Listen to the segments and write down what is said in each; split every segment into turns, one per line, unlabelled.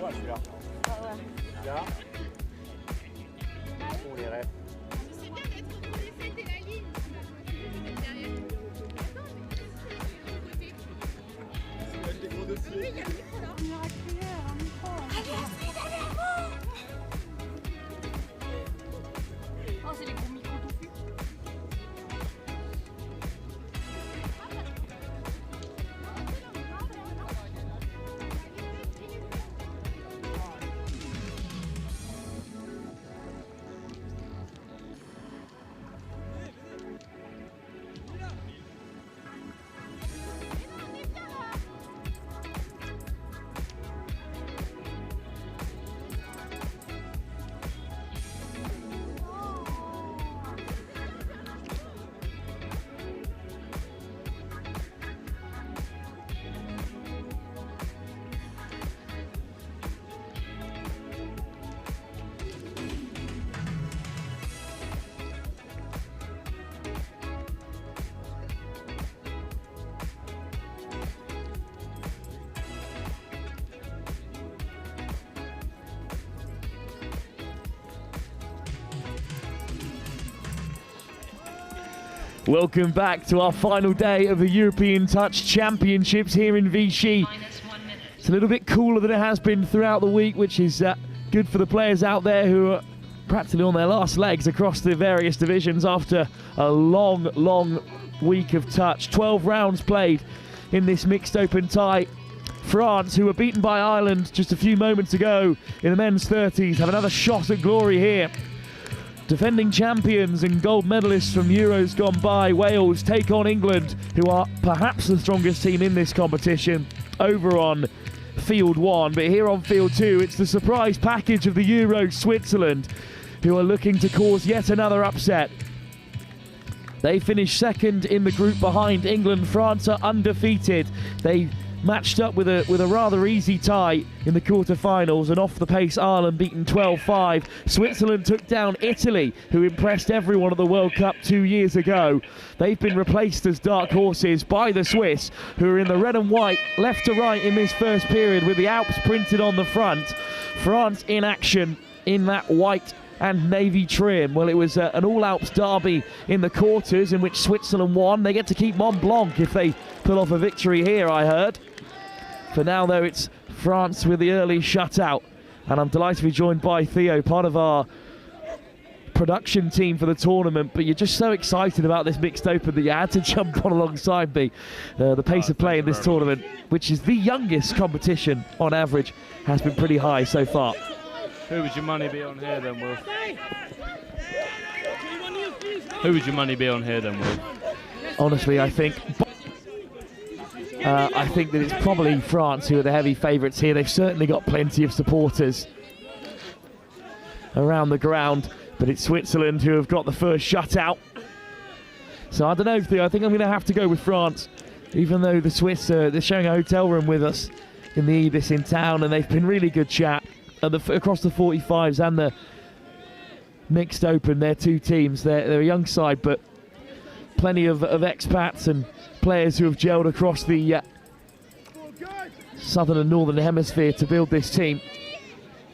pas celui-là. Là. On les rêve.
C'est bien d'être reconnu, c'était la ligne. Derrière.
C'est des gros dossiers.
Oui, il y a le micro là.
Il y aura crière, un micro.
Allez, Astrid, derrière vous. Oh, c'est les gros micros touffus.
Welcome back to our final day of the European Touch Championships here in Vichy. It's a little bit cooler than it has been throughout the week, which is good for the players out there who are practically on their last legs across the various divisions after a long week of touch. 12 rounds played in this mixed open tie. France, who were beaten by Ireland just a few moments ago in the men's 30s, have another shot at glory here. Defending champions and gold medalists from Euros gone by, Wales take on England, who are perhaps the strongest team in this competition, over on field one. But here on field two, it's the surprise package of the Euros, Switzerland, who are looking to cause yet another upset. They finished second in the group behind England. France are undefeated. They matched up with a rather easy tie in the quarterfinals, and off the pace Ireland beaten 12-5. Switzerland took down Italy, who impressed everyone at the World Cup 2 years ago. They've been replaced as dark horses by the Swiss, who are in the red and white left to right in this first period with the Alps printed on the front. France in action in that white and navy trim. Well, it was an all-Alps derby in the quarters in which Switzerland won. They get to keep Mont Blanc if they pull off a victory here, I heard. For now, though, it's France with the early shutout. And I'm delighted to be joined by Theo, part of our production team for the tournament. But you're just so excited about this mixed open that you had to jump on alongside me. The pace of play in this tournament, which is the youngest competition on average, has been pretty high so far.
Who would your money be on here then, Wolf? Who would your money be on here then, Wolf?
Honestly, I think that it's probably France who are the heavy favourites here. They've certainly got plenty of supporters around the ground, but it's Switzerland who have got the first shutout. So I don't know, Theo, I think I'm going to have to go with France, even though the Swiss, they're sharing a hotel room with us in the Ibis in town, and they've been really good chat. Across the 45s and the mixed open, they're two teams. They're a young side, but plenty of expats and players who have gelled across the southern and northern hemisphere to build this team.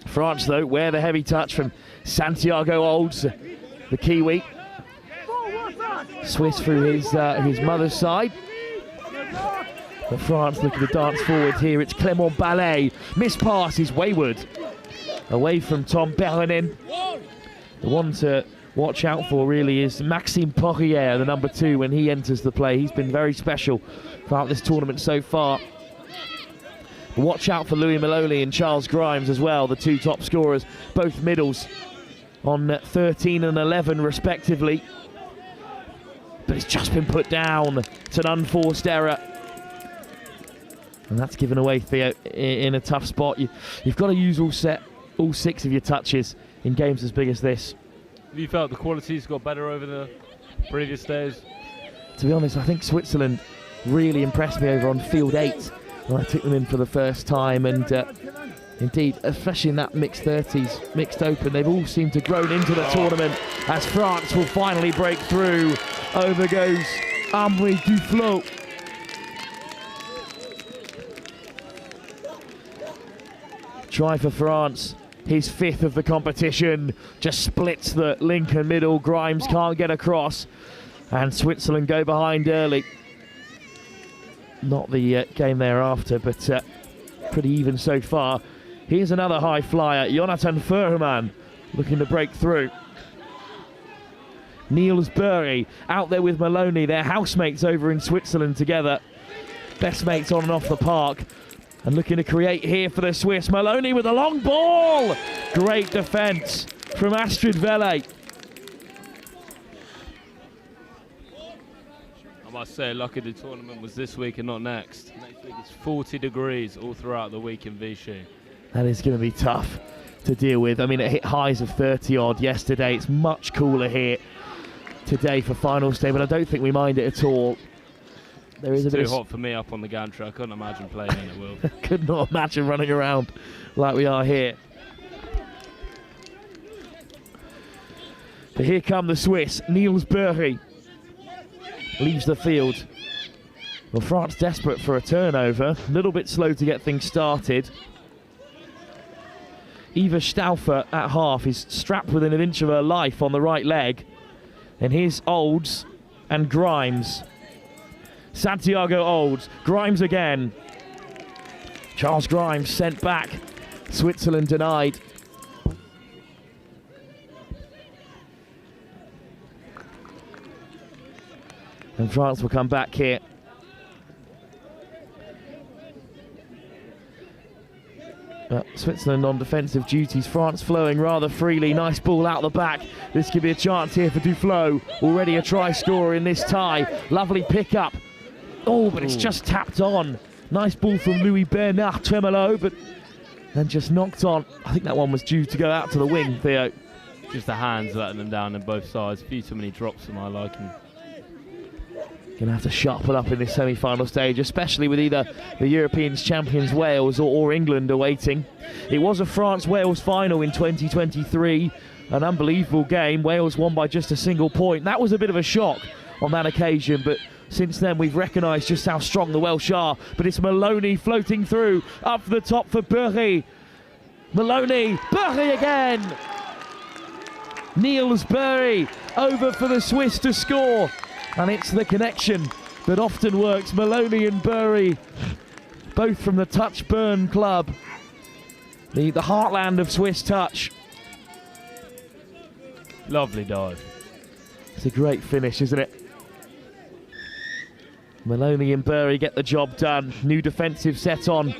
France, though, wear the heavy touch from Santiago Olds, the Kiwi. Swiss through his mother's side. But France looking to dance forward here. It's Clément Ballet. Miss pass is wayward. Away from Tom Perronin. The one to watch out for really is Maxime Poirier, the number 2, when he enters the play. He's been very special throughout this tournament so far. Watch out for Louis Maloney and Charles Grimes as well, the 2 top scorers, both middles on 13 and 11 respectively. But it's just been put down. It's an unforced error. And that's given away, Theo, in a tough spot. You've got to use all 6 of your touches in games as big as this.
Have you felt the quality's got better over the previous days?
To be honest, I think Switzerland really impressed me over on field 8 when I took them in for the first time, and indeed, especially in that mixed 30s, mixed open, they've all seemed to grown into the tournament as France will finally break through. Over goes Amri Duflo. Try for France, his 5th of the competition. Just splits the Lincoln middle. Grimes can't get across. And Switzerland go behind early. Not the game thereafter, but pretty even so far. Here's another high flyer, Jonathan Furman, looking to break through. Niels Bury out there with Maloney. They're housemates over in Switzerland together. Best mates on and off the park. And looking to create here for the Swiss. Maloney with a long ball. Great defence from Astrid Vele.
I must say, lucky the tournament was this week and not next. Next week it's 40 degrees all throughout the week in Vichy.
That is going to be tough to deal with. I mean, it hit highs of 30 odd yesterday. It's much cooler here today for finals day, but I don't think we mind it at all. There is
it's
a bit
too hot for me up on the gantry. I couldn't imagine playing in it, Will.
Could not imagine running around like we are here. But here come the Swiss. Niels Bury leaves the field. Well, France desperate for a turnover. A little bit slow to get things started. Eva Stauffer at half is strapped within an inch of her life on the right leg. And here's Olds and Grimes. Santiago Olds, Grimes again. Charles Grimes sent back. Switzerland denied. And France will come back here. Switzerland on defensive duties. France flowing rather freely. Nice ball out the back. This could be a chance here for Duflo. Already a try scorer in this tie. Lovely pick up. Oh, but it's just tapped on. Nice ball from Louis Bernard Tremolo, but then just knocked on. I think that one was due to go out to the wing, Theo.
Just the hands letting them down on both sides. A few too many drops for my liking.
Going to have to sharpen up in this semi-final stage, especially with either the European champions Wales or England awaiting. It was a France-Wales final in 2023. An unbelievable game. Wales won by just a single point. That was a bit of a shock on that occasion, but since then we've recognised just how strong the Welsh are. But it's Maloney floating through, up the top for Bury. Maloney, Bury again! Niels Bury over for the Swiss to score. And it's the connection that often works. Maloney and Bury, both from the Touch Burn Club, the heartland of Swiss touch.
Lovely dive.
It's a great finish, isn't it? Maloney and Bury get the job done. New defensive set on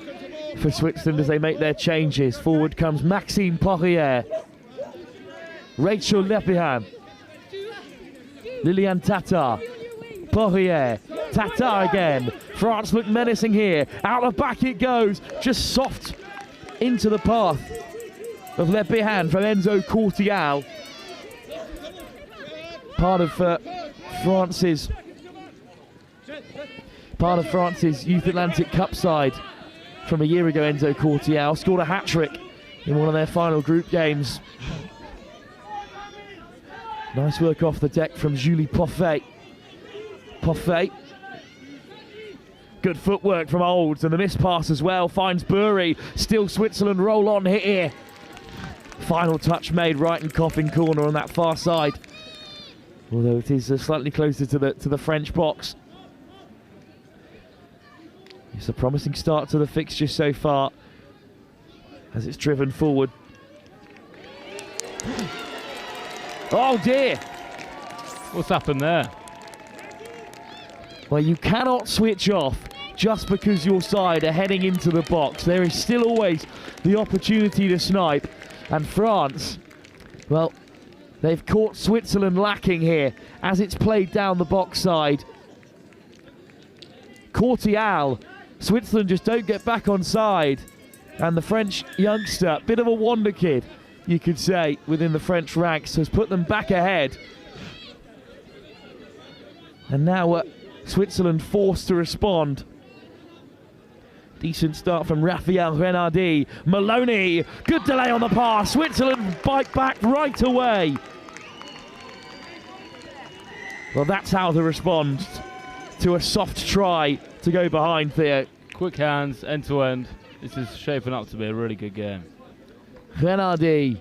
for Switzerland as they make their changes. Forward comes Maxime Poirier, Rachel Lepihan, Liliane Tatar, Poirier, Tatar again. France look menacing here. Out the back it goes. Just soft into the path of Lepihan from Enzo Courtial. Part of France's Youth Atlantic Cup side from a year ago. Enzo Courtial scored a hat-trick in one of their final group games. Nice work off the deck from Julie Poffet. Poffet. Good footwork from Olds, and the missed pass as well. Finds Bury. Still Switzerland roll on here. Final touch made right in coffin corner on that far side. Although it is slightly closer to the French box. It's a promising start to the fixture so far as it's driven forward. Oh dear!
What's happened there?
Well, you cannot switch off just because your side are heading into the box. There is still always the opportunity to snipe. And France, well, they've caught Switzerland lacking here as it's played down the box side. Courtial, Switzerland just don't get back on side. And the French youngster, bit of a wonder kid, you could say, within the French ranks, has put them back ahead. And now Switzerland forced to respond. Decent start from Raphael Renardi. Maloney, good delay on the pass. Switzerland bite back right away. Well, that's how to respond to a soft try to go behind, Theo.
Quick hands, end to end. This is shaping up to be a really good game.
Renardi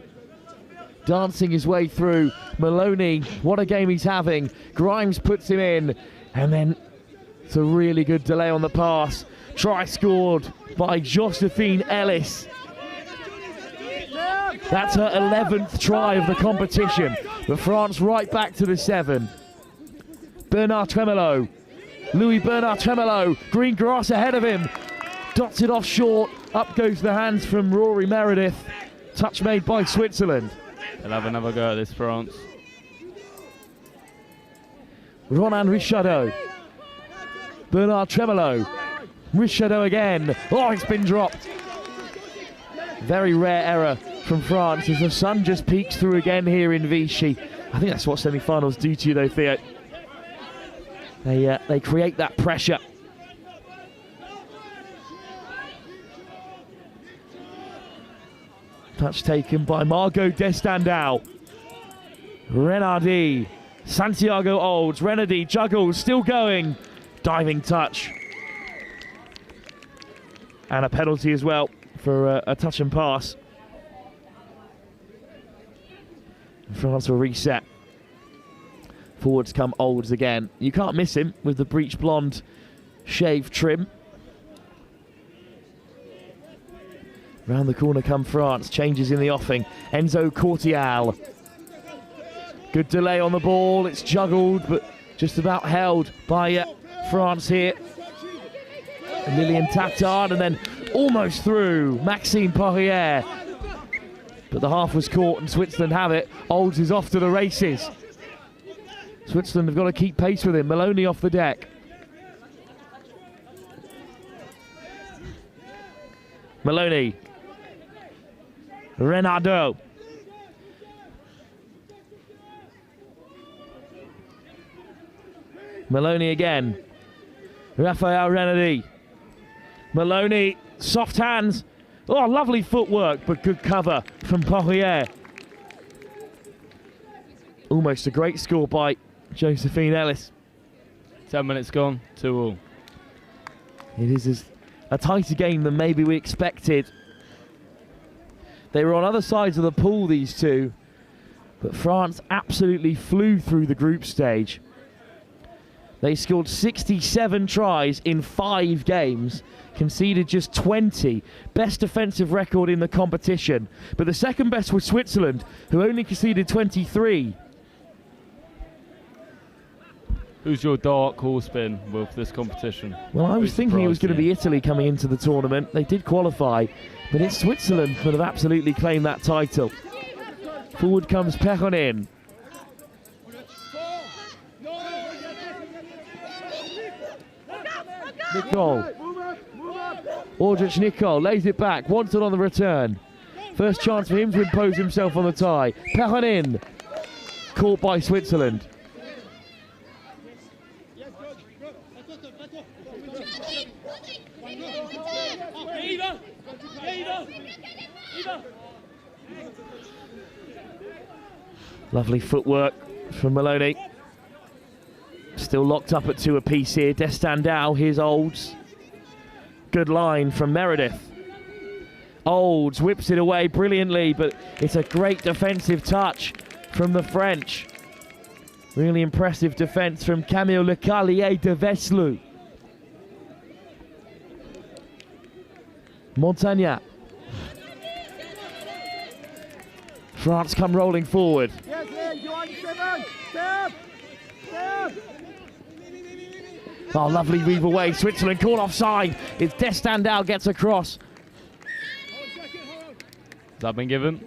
dancing his way through. Maloney, what a game he's having. Grimes puts him in, and then it's a really good delay on the pass. Try scored by Josephine Ellis. That's her 11th try of the competition, but France right back to the 7. Bernard Tremolo, Louis Bernard Tremolo, green grass ahead of him, dots it off short, up goes the hands from Rory Meredith, touch made by Switzerland.
They'll have another go at this, France.
Ronan Richardot, Bernard Tremolo, Richardot again, oh, it's been dropped. Very rare error from France as the sun just peeks through again here in Vichy. I think that's what semi-finals do to you though, Theo. They create that pressure. Touch taken by Margot Destandau. Renardi, Santiago Olds, Renardi juggles, still going. Diving touch. And a penalty as well for a touch and pass. France will reset. Forwards come Olds again. You can't miss him with the breech blonde shave trim. Round the corner come France. Changes in the offing. Enzo Cortial. Good delay on the ball. It's juggled, but just about held by France here. Lilian Tattard, and then almost through Maxime Poirier. But the half was caught and Switzerland have it. Olds is off to the races. Switzerland have got to keep pace with him. Maloney off the deck. Maloney. Renardo. Maloney again. Raphael Renardi. Maloney, soft hands. Oh, lovely footwork, but good cover from Poirier. Almost a great score by Josephine Ellis.
10 minutes gone, 2-2.
It is a tighter game than maybe we expected. They were on other sides of the pool, these two, but France absolutely flew through the group stage. They scored 67 tries in 5 games, conceded just 20. Best defensive record in the competition. But the second best was Switzerland, who only conceded 23.
Who's your dark horse been with this competition?
Well, I was thinking it was going to be Italy coming into the tournament. They did qualify, but it's Switzerland that have absolutely claimed that title. Forward comes Perronin. Nicole. Aldrich Nicole lays it back, wants it on the return. First chance for him to impose himself on the tie. Perronin. Caught by Switzerland. Lovely footwork from Maloney. Still locked up at 2 apiece here. Destandau, here's Olds. Good line from Meredith. Olds whips it away brilliantly, but it's a great defensive touch from the French. Really impressive defense from Camille Lecalier de Veslu. Montagnac. France come rolling forward. Oh, lovely weave away. Switzerland caught offside. It's Destandau gets across.
Has that been given?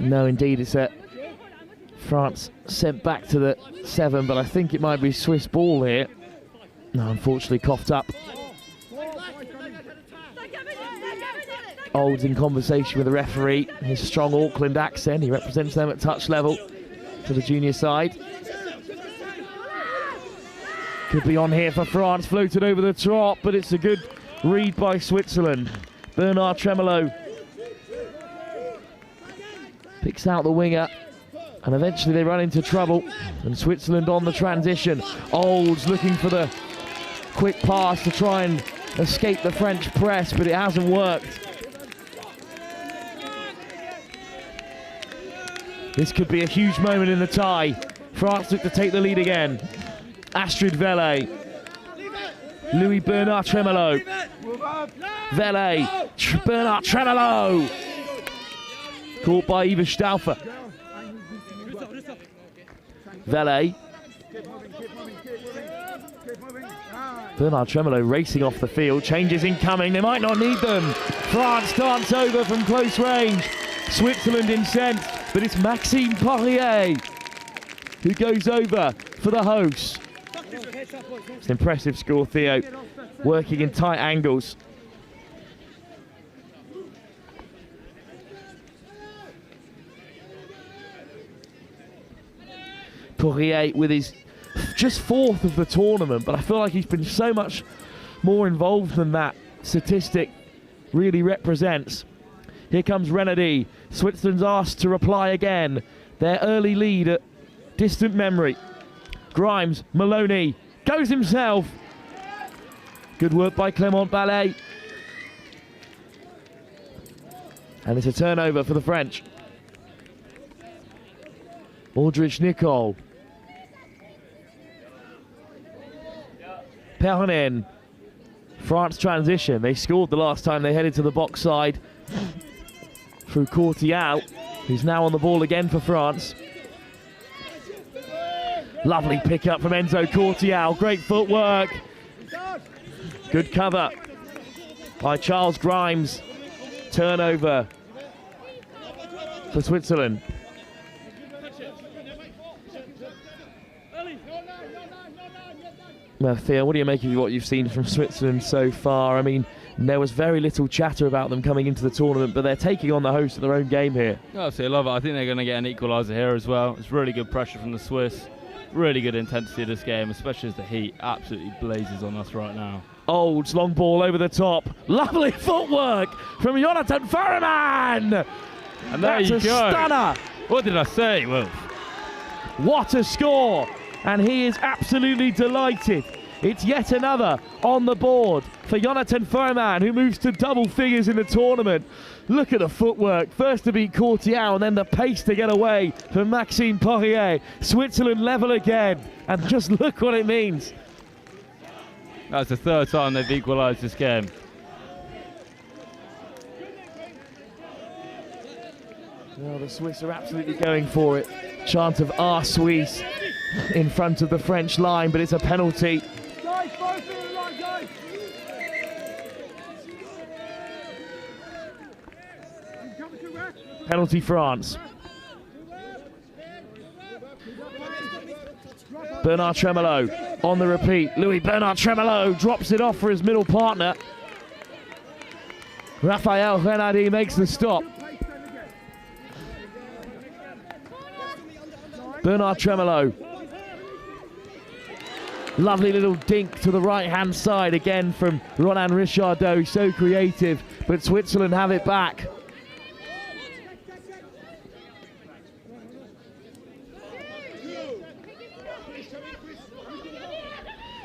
No, indeed, it's France sent back to the 7, but I think it might be Swiss ball here. No, unfortunately coughed up. Olds in conversation with the referee. His strong Auckland accent. He represents them at touch level for the junior side. Could be on here for France, floated over the top, but it's a good read by Switzerland. Bernard Tremolo picks out the winger, and eventually they run into trouble, and Switzerland on the transition. Olds looking for the quick pass to try and escape the French press, but it hasn't worked. This could be a huge moment in the tie. France look to take the lead again. Astrid Vele. Louis Bernard Tremolo. Vele. Bernard Tremolo. Caught by Eva Stauffer. Vele. Bernard Tremolo racing off the field. Changes incoming. They might not need them. France dance over from close range. Switzerland incensed, but it's Maxime Poirier who goes over for the hosts. It's an impressive score, Theo. Working in tight angles. Poirier with his just fourth of the tournament, but I feel like he's been so much more involved than that statistic really represents. Here comes Renardi. Switzerland's asked to reply again. Their early lead at distant memory. Grimes, Maloney, goes himself. Good work by Clément Ballet. And it's a turnover for the French. Aldrich Nicole. Pernin. France transition. They scored the last time they headed to the box side through Courtial, who's now on the ball again for France. Lovely pickup from Enzo Courtial. Great footwork. Good cover by Charles Grimes. Turnover for Switzerland. Well, Theo, what do you make of what you've seen from Switzerland so far? I mean, there was very little chatter about them coming into the tournament, but they're taking on the host of their own game here.
Absolutely love it. I think they're going to get an equaliser here as well. It's really good pressure from the Swiss. Really good intensity of this game, especially as the heat absolutely blazes on us right now.
Olds, long ball over the top. Lovely footwork from Jonathan Furman.
And there
That's
you
a
go.
Stunner.
What did I say, Wolf?
What a score. And he is absolutely delighted. It's yet another on the board for Jonathan Furman, who moves to double figures in the tournament. Look at the footwork. First to beat Courtial and then the pace to get away from Maxime Poirier. Switzerland level again. And just look what it means.
That's the third time they've equalised this game.
Well, the Swiss are absolutely going for it. Chant of "Ah, Suisse" in front of the French line, but it's a penalty. Penalty France. Bernard Tremolo on the repeat. Louis Bernard Tremolo drops it off for his middle partner. Raphael Renardi makes the stop. Bernard Tremolo. Lovely little dink to the right-hand side again from Ronan Richardot. So creative, but Switzerland have it back.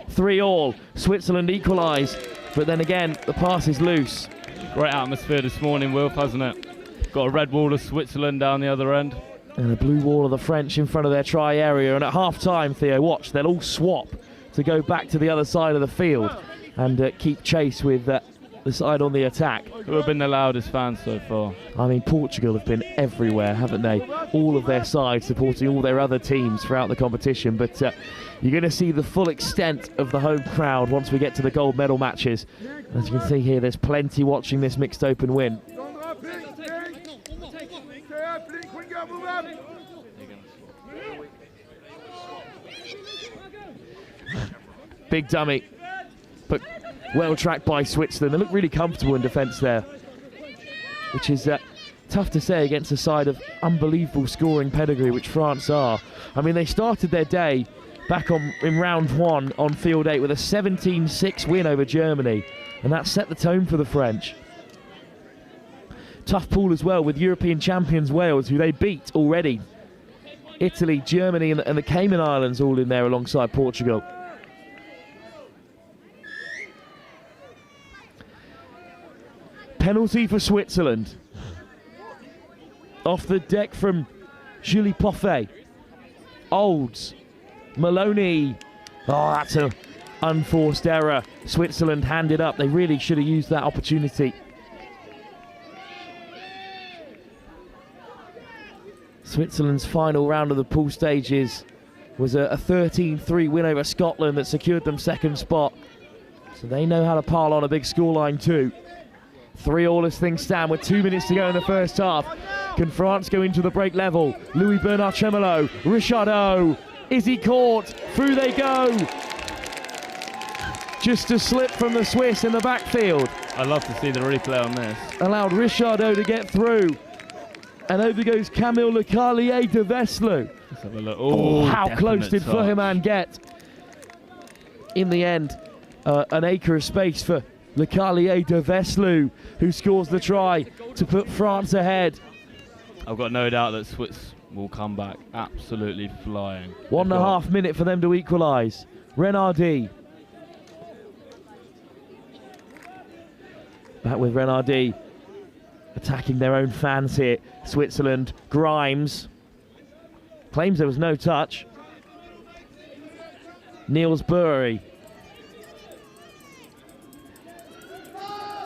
Three all. Switzerland equalise, but then again the pass is loose.
Great atmosphere this morning, Wilf, hasn't it? Got a red wall of Switzerland down the other end.
And a blue wall of the French in front of their try area. And at half-time, Theo, watch, they'll all swap to go back to the other side of the field and keep chase with the side on the attack.
Who have been the loudest fans so far?
I mean, Portugal have been everywhere, haven't they? All of their sides supporting all their other teams throughout the competition. But you're going to see the full extent of the home crowd once we get to the gold medal matches. As you can see here, there's plenty watching this mixed open win. Big dummy, but well tracked by Switzerland. They look really comfortable in defence there, which is tough to say against a side of unbelievable scoring pedigree, which France are. I mean, they started their day back in round one on field 8 with a 17-6 win over Germany, and that set the tone for the French. Tough pool as well with European champions Wales, who they beat already. Italy, Germany, and the Cayman Islands all in there alongside Portugal. Penalty for Switzerland. Off the deck from Julie Poffet. Olds. Maloney. Oh, that's an unforced error. Switzerland handed up. They really should have used that opportunity. Switzerland's final round of the pool stages was a 13-3 win over Scotland that secured them second spot. So they know how to pile on a big scoreline too. 3-all as things stand with 2 minutes to go in the first half. Can France go into the break level? Louis Bernard Tremolo, Richardot. Is he caught? Through they go. Just a slip from the Swiss in the backfield.
I'd love to see the replay on this.
Allowed Richardot to get through. And over goes Camille Le Carlier de Veslu.
Let's have a look.
Oh, how close did
touch.
Feuermann get? In the end, an acre of space for Le Carlier de Veslu, who scores the try to put France ahead.
I've got no doubt that Swiss will come back absolutely flying.
1.5 minutes for them to equalise. Renardi. Back with Renardi. Attacking their own fans here. Switzerland. Grimes. Claims there was no touch. Niels Bury.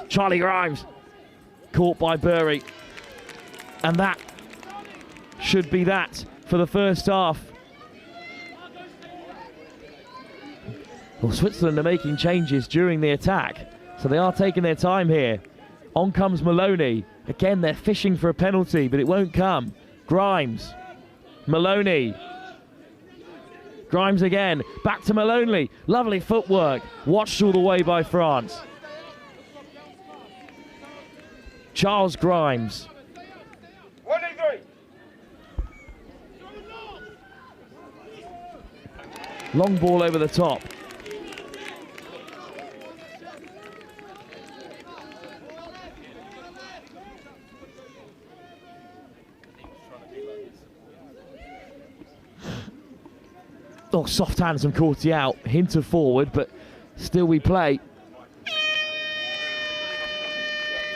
Charlie Grimes. Caught by Bury. And that should be that for the first half. Well, Switzerland are making changes during the attack, so they are taking their time here. On comes Maloney. Again, they're fishing for a penalty, but it won't come. Grimes. Maloney. Grimes again. Back to Maloney. Lovely footwork. Watched all the way by France. Charles Grimes. Long ball over the top. Oh, soft hands from Courtial. Hint of forward, but still we play.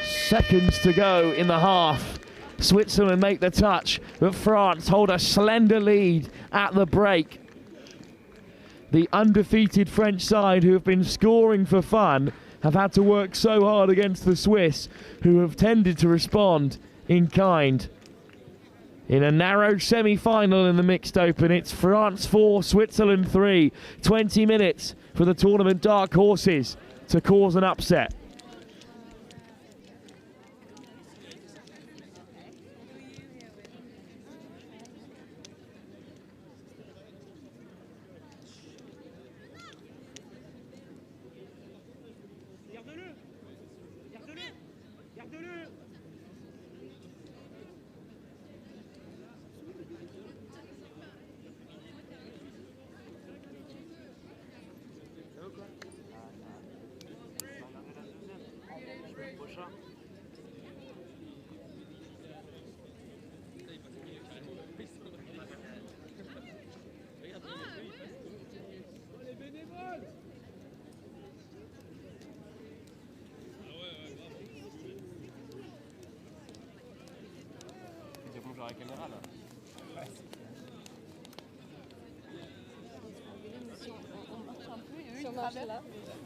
Seconds to go in the half. Switzerland make the touch, but France hold a slender lead at the break. The undefeated French side, who have been scoring for fun, have had to work so hard against the Swiss, who have tended to respond in kind. In a narrow semi-final in the mixed open, it's France 4, Switzerland 3. 20 minutes for the tournament dark horses to cause an upset.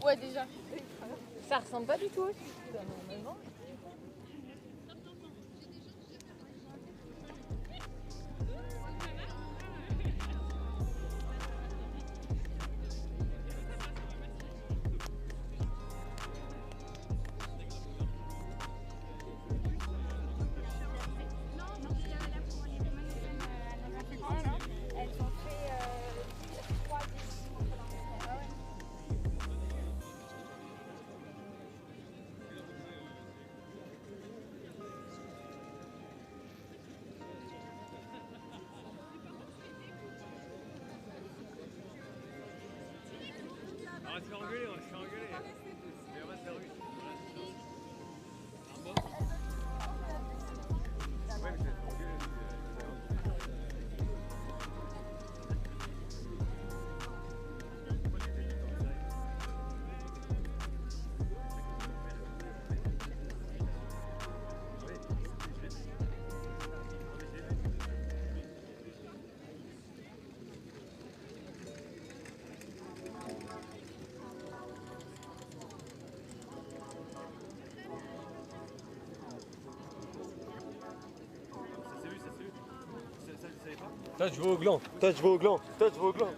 Ouais, déjà. Ça ressemble pas du tout. Normalement.
On va se faire engueuler, on va se faire engueuler. Mais on va se faire engueuler. Ouais, mais c'est engueuler. Touch vos glands, touch vos glands, touch vos glands.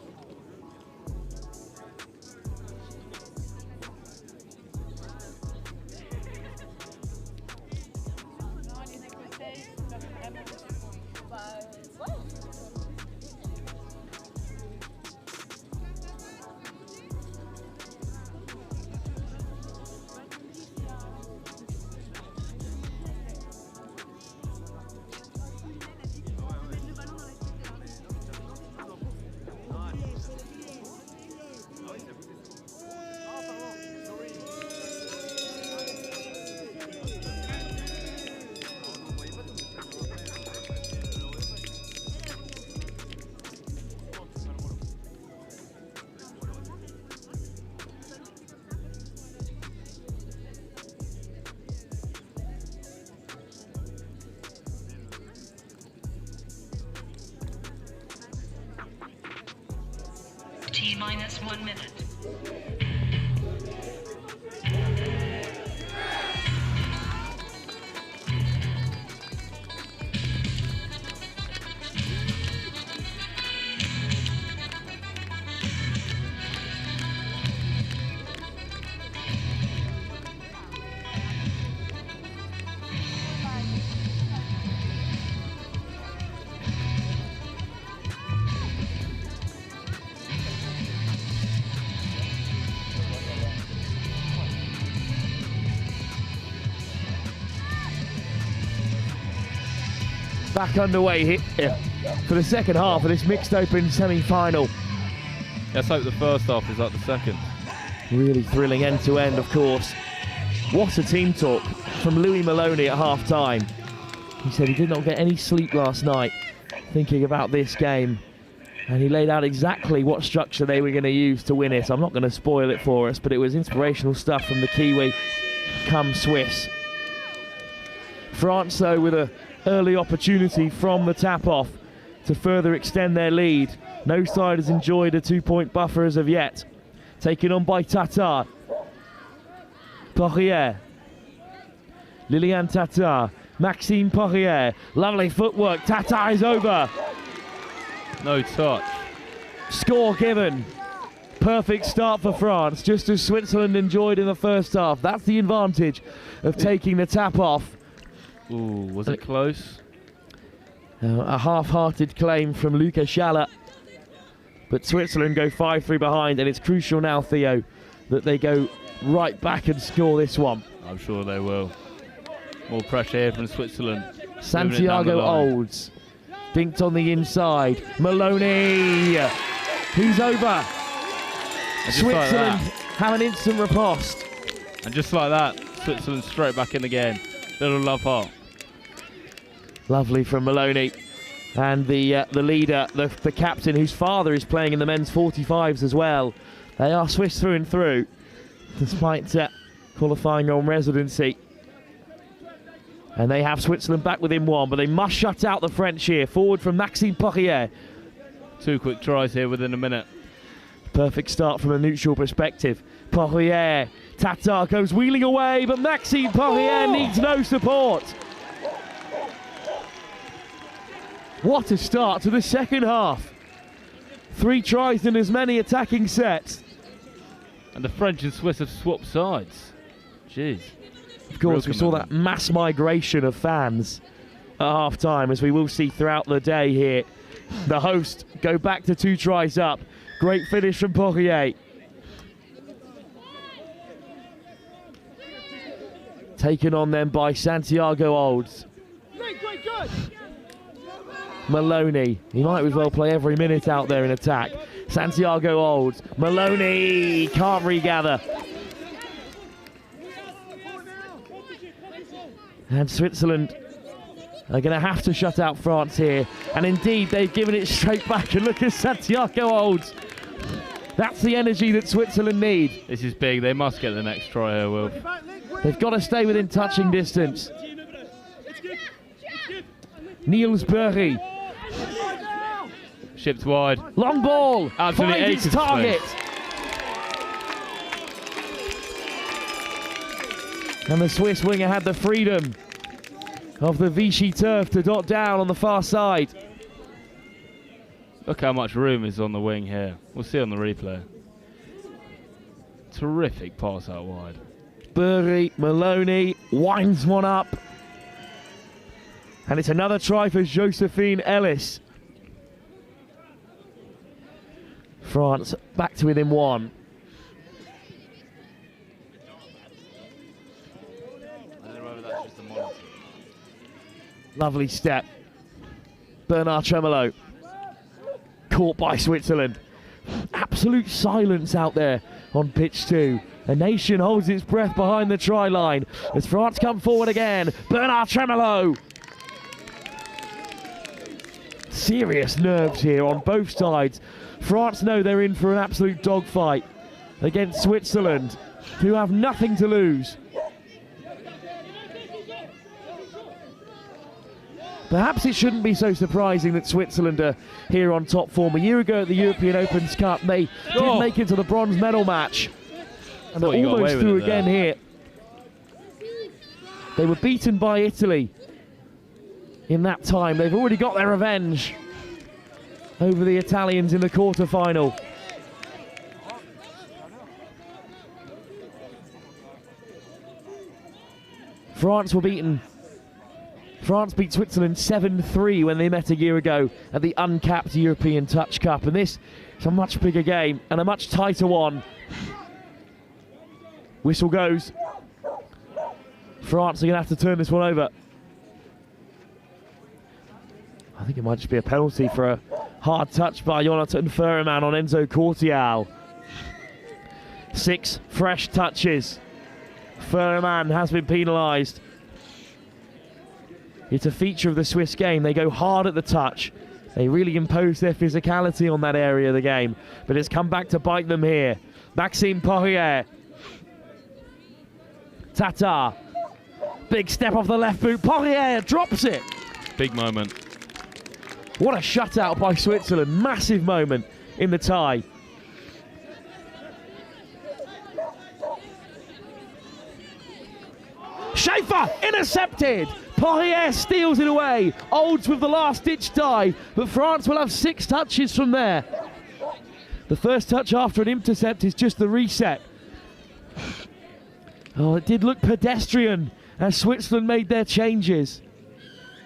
T-minus 1 minute.
Back underway here for the second half of this mixed open semi-final.
Let's hope the first half is like the second.
Really thrilling end to end, of course. What a team talk from Louis Maloney at half time. He said he did not get any sleep last night thinking about this game, and he laid out exactly what structure they were going to use to win it. I'm not going to spoil it for us, but it was inspirational stuff from the Kiwi come Swiss. France, though, with a early opportunity from the tap-off to further extend their lead. No side has enjoyed a 2-point buffer as of yet. Taken on by Tatar. Poirier. Liliane Tatar. Maxime Poirier. Lovely footwork. Tatar is over.
No touch.
Score given. Perfect start for France, just as Switzerland enjoyed in the first half. That's the advantage of taking the tap off.
Ooh, was it close?
A half-hearted claim from Luca Schaller. But Switzerland go 5-3 behind, and it's crucial now, Theo, that they go right back and score this one.
I'm sure they will. More pressure here from Switzerland.
Santiago Olds. Dinked on the inside. Maloney. He's over. Switzerland have an instant riposte.
And just like that, Switzerland straight back in the game. Little love heart.
Lovely from Maloney. And the leader, the captain, whose father is playing in the men's 45s as well. They are Swiss through and through, despite qualifying on residency. And they have Switzerland back within one, but they must shut out the French here. Forward from Maxime Poirier.
2 quick tries here within a minute.
Perfect start from a neutral perspective. Poirier. Tatar goes wheeling away, but Maxime Poirier needs no support. What a start to the second half. 3 tries in as many attacking sets.
And the French and Swiss have swapped sides. Jeez.
Of course, we saw that mass migration of fans at half-time, as we will see throughout the day here. The host go back to 2 tries up. Great finish from Poirier. Taken on then by Santiago Olds. Maloney. He might as well play every minute out there in attack. Santiago Olds. Maloney can't regather. And Switzerland are going to have to shut out France here. And indeed, they've given it straight back. And look at Santiago Olds. That's the energy that Switzerland need.
This is big. They must get the next try here, Will.
They've got to stay within touching distance. Niels Burry.
Shipped wide.
Long ball.
Absolutely
finds its target. And the Swiss winger had the freedom of the Vichy turf to dot down on the far side.
Look how much room is on the wing here. We'll see on the replay. Terrific pass out wide.
Burry, Maloney winds one up. And it's another try for Josephine Ellis. France back to within one. Lovely step. Bernard Tremolo. Caught by Switzerland. Absolute silence out there on pitch 2. A nation holds its breath behind the try line as France come forward again. Bernard Tremolo. Serious nerves here on both sides. France know they're in for an absolute dogfight against Switzerland, who have nothing to lose. Perhaps it shouldn't be so surprising that Switzerland are here on top form. A year ago at the European Opens Cup, they did make it to the bronze medal match. And they're almost through again here. They were beaten by Italy in that time. They've already got their revenge over the Italians in the quarter-final. France were beaten. France beat Switzerland 7-3 when they met a year ago at the uncapped European Touch Cup. And this is a much bigger game and a much tighter one. Whistle goes. France are going to have to turn this one over. I think it might just be a penalty for a hard touch by Jonathan Furman on Enzo Cortial. 6 fresh touches. Furman has been penalised. It's a feature of the Swiss game. They go hard at the touch. They really impose their physicality on that area of the game. But it's come back to bite them here. Maxime Poirier. Tata. Big step off the left boot. Poirier drops it.
Big moment.
What a shutout by Switzerland. Massive moment in the tie. Schaefer intercepted. Poirier steals it away. Olds with the last-ditch dive, but France will have 6 touches from there. The first touch after an intercept is just the reset. Oh, it did look pedestrian as Switzerland made their changes.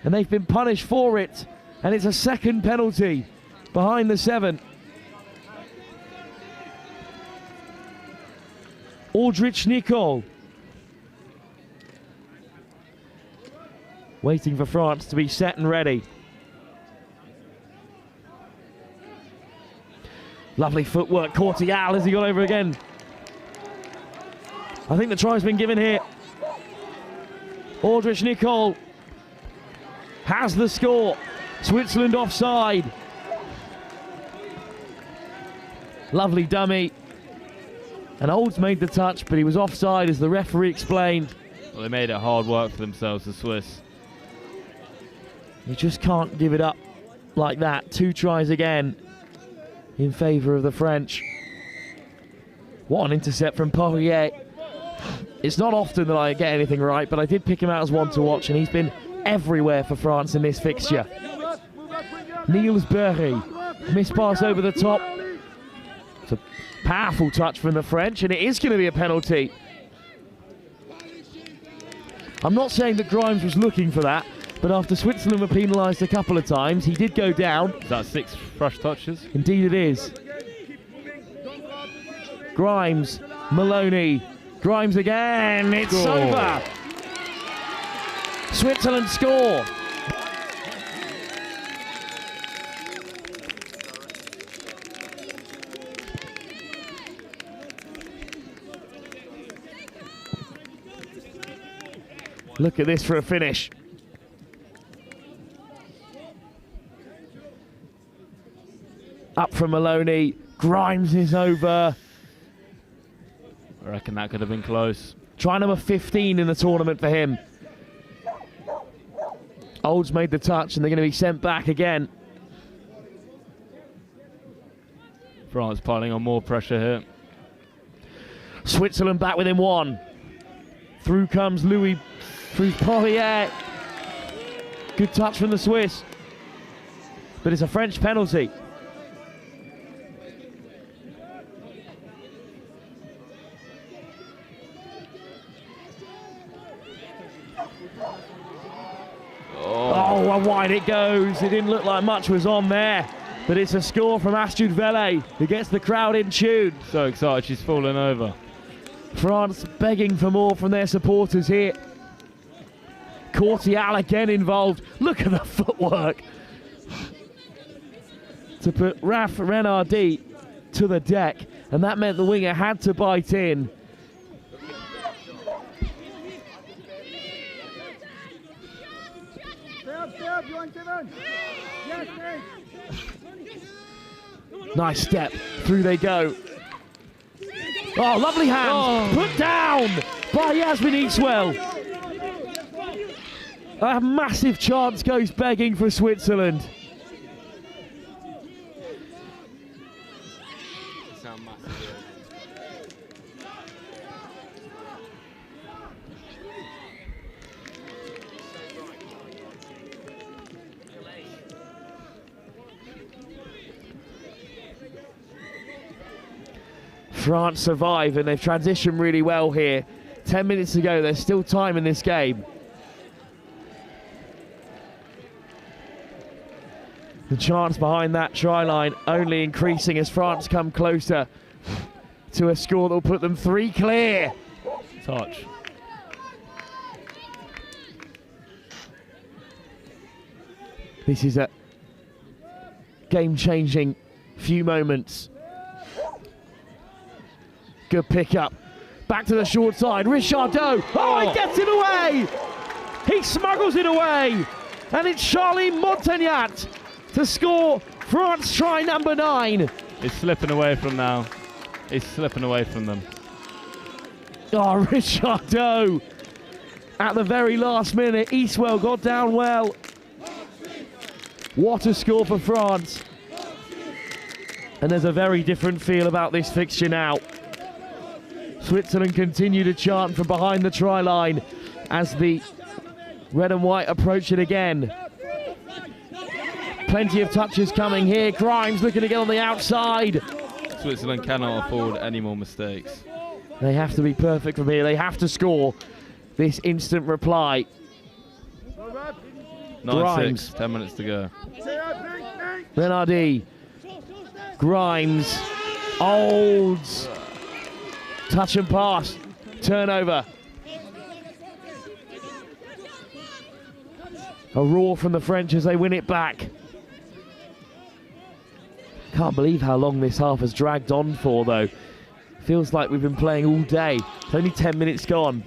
And they've been punished for it. And it's a second penalty behind the 7. Aldrich Nicol. Waiting for France to be set and ready. Lovely footwork. Cortial as he got over again. I think the try's been given here. Aldrich Nicol has the score. Switzerland offside. Lovely dummy. And Olds made the touch, but he was offside as the referee explained.
Well, they made it hard work for themselves, the Swiss.
You just can't give it up like that. 2 tries again in favour of the French. What an intercept from Poirier. It's not often that I get anything right, but I did pick him out as one to watch, and he's been everywhere for France in this fixture. Niels Berry, miss pass over the top. It's a powerful touch from the French, and it is going to be a penalty. I'm not saying that Grimes was looking for that, but after Switzerland were penalised a couple of times, he did go down.
Is that 6 fresh touches?
Indeed it is. Grimes, Maloney, Grimes again, it's over. Switzerland score. Look at this for a finish. Up from Maloney. Grimes is over.
I reckon that could have been close.
Try number 15 in the tournament for him. Olds made the touch and they're going to be sent back again.
France piling on more pressure here.
Switzerland back within 1. Through comes Louis, through Poirier. Good touch from the Swiss. But it's a French penalty. How wide it goes. It didn't look like much was on there. But it's a score from Astrid Vele, who gets the crowd in tune.
So excited, she's fallen over.
France begging for more from their supporters here. Courtial again involved. Look at the footwork. To put Raph Renardi to the deck. And that meant the winger had to bite in. Nice step. Through they go. Oh, lovely hands. Put down by Yasmin Eastwell. A massive chance goes begging for Switzerland. France survive, and they've transitioned really well here. 10 minutes to go, there's still time in this game. The chance behind that try line only increasing as France come closer to a score that will put them 3 clear.
Touch.
This is a game-changing few moments. Good pick-up. Back to the short side. Richardot. Oh, he gets it away! He smuggles it away! And it's Charlie Montagnat to score France try number 9.
He's slipping away from now. He's slipping away from them.
Oh, Richardot. At the very last minute, Eastwell got down well. What a score for France. And there's a very different feel about this fixture now. Switzerland continue to chant from behind the try line as the red and white approach it again. Plenty of touches coming here. Grimes looking to get on the outside.
Switzerland cannot afford any more mistakes.
They have to be perfect from here. They have to score this instant reply.
9-6, 10 minutes to go.
Renardi. Grimes. Olds. Touch and pass. Turnover. A roar from the French as they win it back. Can't believe how long this half has dragged on for, though. Feels like we've been playing all day. It's only 10 minutes gone.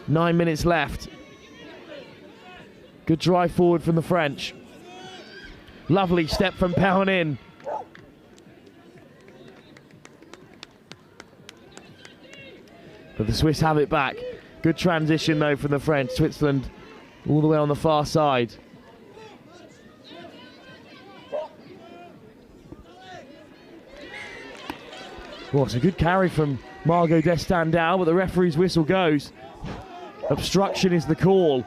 9 minutes left. Good drive forward from the French. Lovely step from Paunin. But the Swiss have it back. Good transition, though, from the French. Switzerland all the way on the far side. Well, it's a good carry from Margot Destandau, but the referee's whistle goes. Obstruction is the call.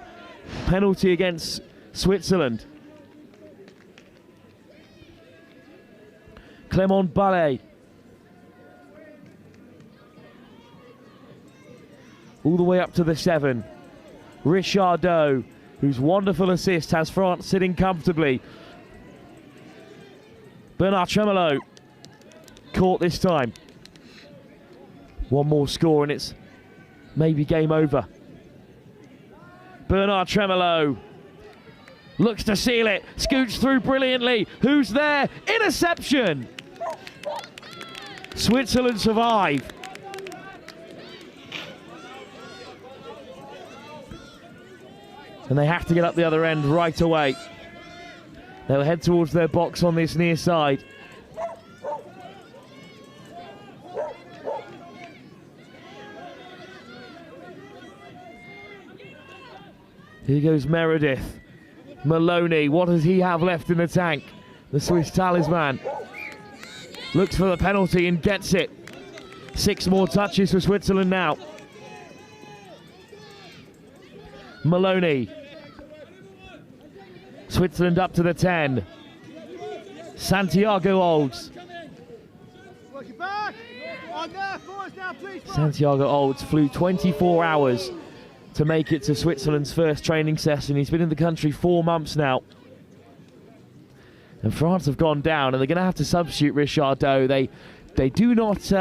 Penalty against Switzerland. Clément Ballet. All the way up to the 7. Richardot, whose wonderful assist has France sitting comfortably. Bernard Tremolo caught this time. One more score and it's maybe game over. Bernard Tremolo looks to seal it. Scoots through brilliantly. Who's there? Interception! Switzerland survive. And they have to get up the other end right away. They'll head towards their box on this near side. Here goes Meredith. Maloney, what does he have left in the tank? The Swiss talisman. Looks for the penalty and gets it. 6 more touches for Switzerland now. Maloney. Switzerland up to the 10. Santiago Olds. Santiago Olds flew 24 hours to make it to Switzerland's first training session. He's been in the country 4 months now. And France have gone down, and they're going to have to substitute Richardot. They do not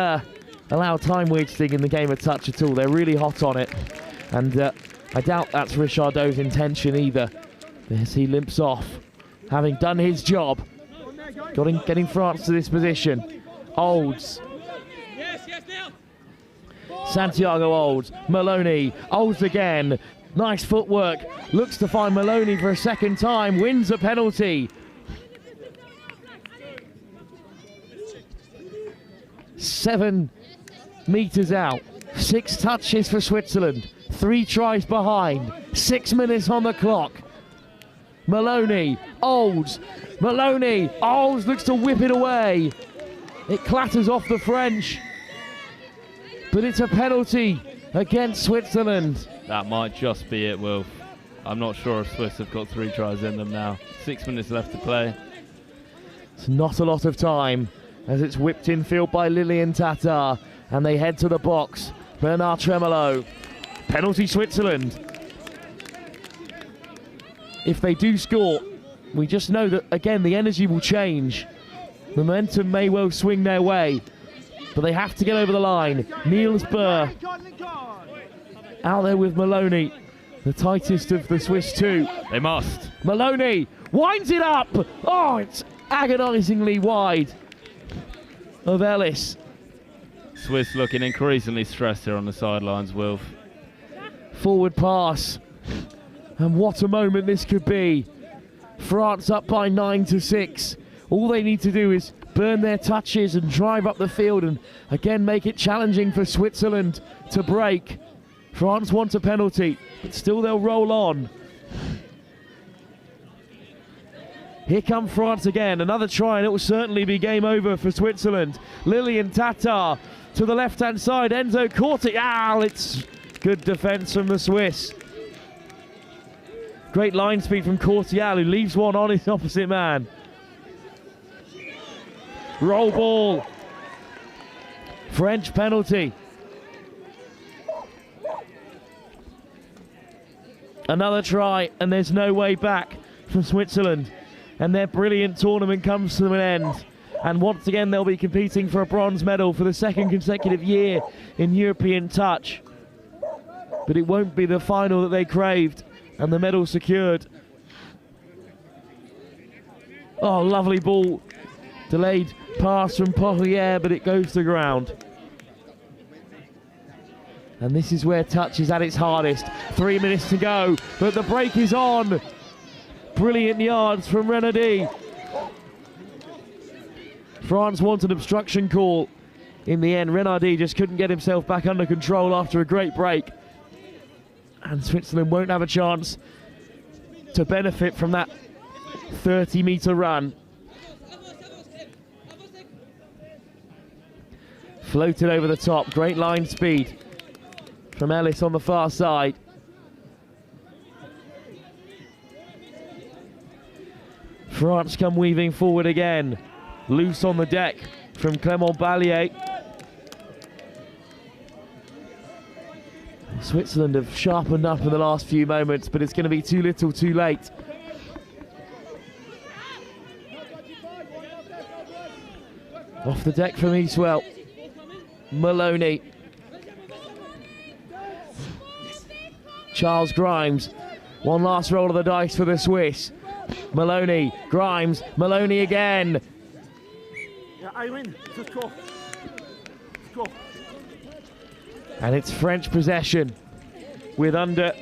allow time wasting in the game of touch at all. They're really hot on it. And I doubt that's Richardot's intention either, as he limps off, having done his job, getting France to this position. Olds. Santiago Olds. Maloney. Olds again. Nice footwork. Looks to find Maloney for a second time. Wins a penalty. 7 meters out. 6 touches for Switzerland. 3 tries behind. 6 minutes on the clock. Maloney. Olds. Maloney. Olds looks to whip it away. It clatters off the French. But it's a penalty against Switzerland.
That might just be it, Wilf. I'm not sure if Swiss have got 3 tries in them now. 6 minutes left to play.
It's not a lot of time as it's whipped in field by Lilian Tatar, and they head to the box. Bernard Tremolo. Penalty Switzerland. If they do score, we just know that, again, the energy will change. Momentum may well swing their way, but they have to get over the line. Niels Burr out there with Maloney, the tightest of the Swiss 2.
They must.
Maloney winds it up. Oh, it's agonisingly wide of Ellis.
Swiss looking increasingly stressed here on the sidelines, Wilf.
Forward pass. And what a moment this could be. France up by 9-6. All they need to do is burn their touches and drive up the field and again make it challenging for Switzerland to break. France wants a penalty, but still they'll roll on. Here come France again, another try, and it will certainly be game over for Switzerland. Lilian Tatar to the left-hand side, Enzo Cortial. It's good defence from the Swiss. Great line speed from Cortial, who leaves one on his opposite man. Roll ball. French penalty. Another try, and there's no way back from Switzerland. And their brilliant tournament comes to an end. And once again, they'll be competing for a bronze medal for the 2nd consecutive year in European touch. But it won't be the final that they craved, and the medal secured. Oh, lovely ball. Delayed pass from Poirier, but it goes to ground. And this is where touch is at its hardest. 3 minutes to go, but the break is on. Brilliant yards from Renaudy. France wants an obstruction call. In the end, Renaudy just couldn't get himself back under control after a great break. And Switzerland won't have a chance to benefit from that 30-meter run. Floated over the top, great line speed from Ellis on the far side. France come weaving forward again. Loose on the deck from Clément Ballier. Switzerland have sharpened up in the last few moments, but it's going to be too little too late. Off the deck from Eastwell. Maloney. Charles Grimes. One last roll of the dice for the Swiss. Maloney, Grimes, Maloney again. And it's French possession with under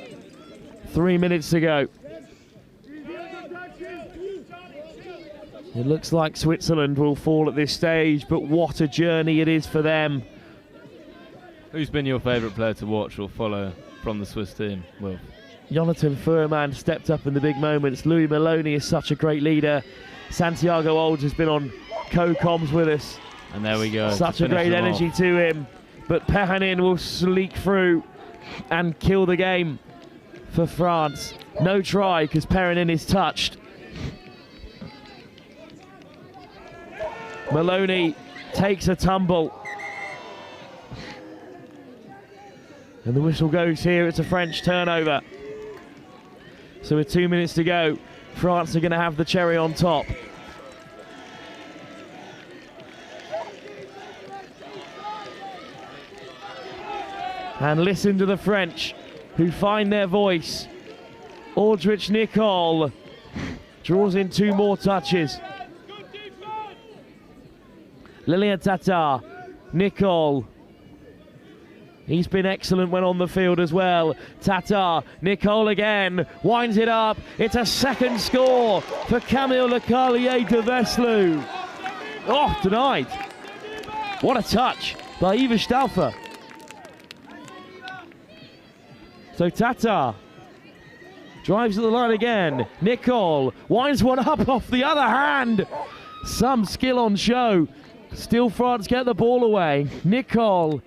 3 minutes to go. It looks like Switzerland will fall at this stage, but what a journey it is for them.
Who's been your favourite player to watch or follow from the Swiss team, Will?
Jonathan Furman stepped up in the big moments. Louis Maloney is such a great leader. Santiago Olds has been on co-coms with us.
And there we go.
Such a great energy to him. But Perhanin will sleek through and kill the game for France. No try because Perhanin is touched. Maloney takes a tumble. And the whistle goes here. It's a French turnover. So with 2 minutes to go, France are going to have the cherry on top. And listen to the French, who find their voice. Aldrich Nicol draws in 2 more touches. Lilian Tatar, Nicol. He's been excellent when on the field as well. Tatar, Nicol again, winds it up. It's a second score for Camille Lecalier de Veslu. Oh, denied. What a touch by Eva Stauffer. So Tatar drives at the line again. Nicol winds one up off the other hand. Some skill on show. Still France get the ball away. Nicol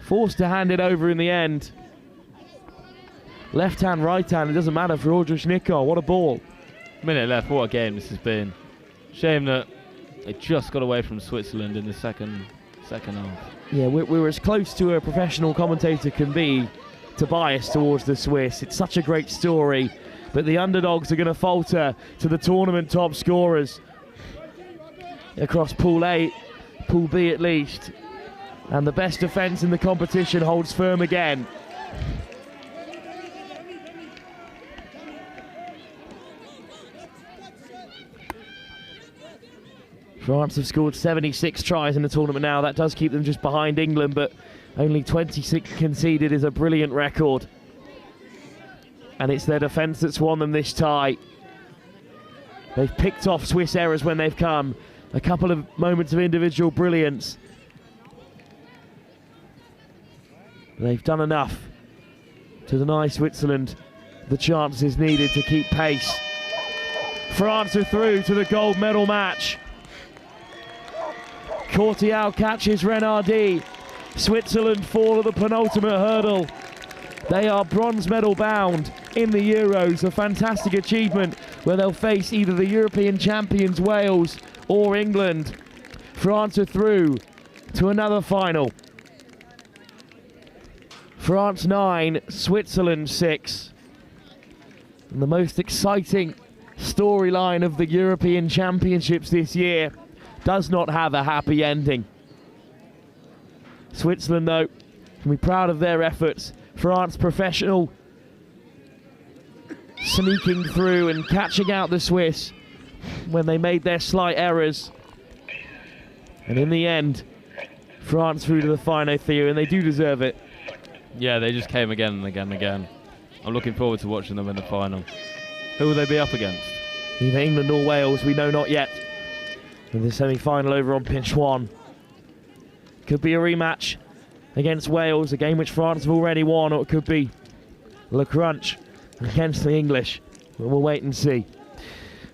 forced to hand it over in the end. Left hand, right hand, it doesn't matter for Aldrich Nicol. What a ball.
Minute left, what a game this has been. Shame that they just got away from Switzerland in the second half.
Yeah, we're as close to a professional commentator can be to bias towards the Swiss. It's such a great story, but the underdogs are going to falter to the tournament top scorers across Pool A, Pool B at least. And the best defence in the competition holds firm again. France have scored 76 tries in the tournament now. That does keep them just behind England, but only 26 conceded is a brilliant record. And it's their defence that's won them this tie. They've picked off Swiss errors when they've come. A couple of moments of individual brilliance. They've done enough to deny Switzerland the chances needed to keep pace. France are through to the gold medal match. Courtial catches Renardi. Switzerland fall at the penultimate hurdle. They are bronze medal bound in the Euros, a fantastic achievement where they'll face either the European champions Wales or England. France are through to another final. France 9, Switzerland 6. And the most exciting storyline of the European Championships this year does not have a happy ending. Switzerland, though, can be proud of their efforts. France professional, sneaking through and catching out the Swiss when they made their slight errors. And in the end, France through to the final, Theo, and they do deserve it.
Yeah, they just came again and again and again. I'm looking forward to watching them in the final. Who will they be up against?
Either England or Wales, we know not yet. In the semi-final over on pitch 1. Could be a rematch against Wales, a game which France have already won, or it could be Le Crunch against the English. But we'll wait and see.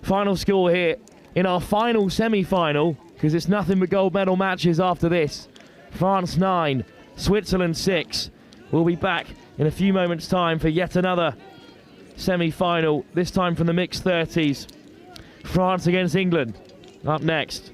Final score here in our final semi-final, because it's nothing but gold medal matches after this. France 9, Switzerland 6. We'll be back in a few moments' time for yet another semi-final, this time from the mixed 30s. France against England, up next.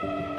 Bye.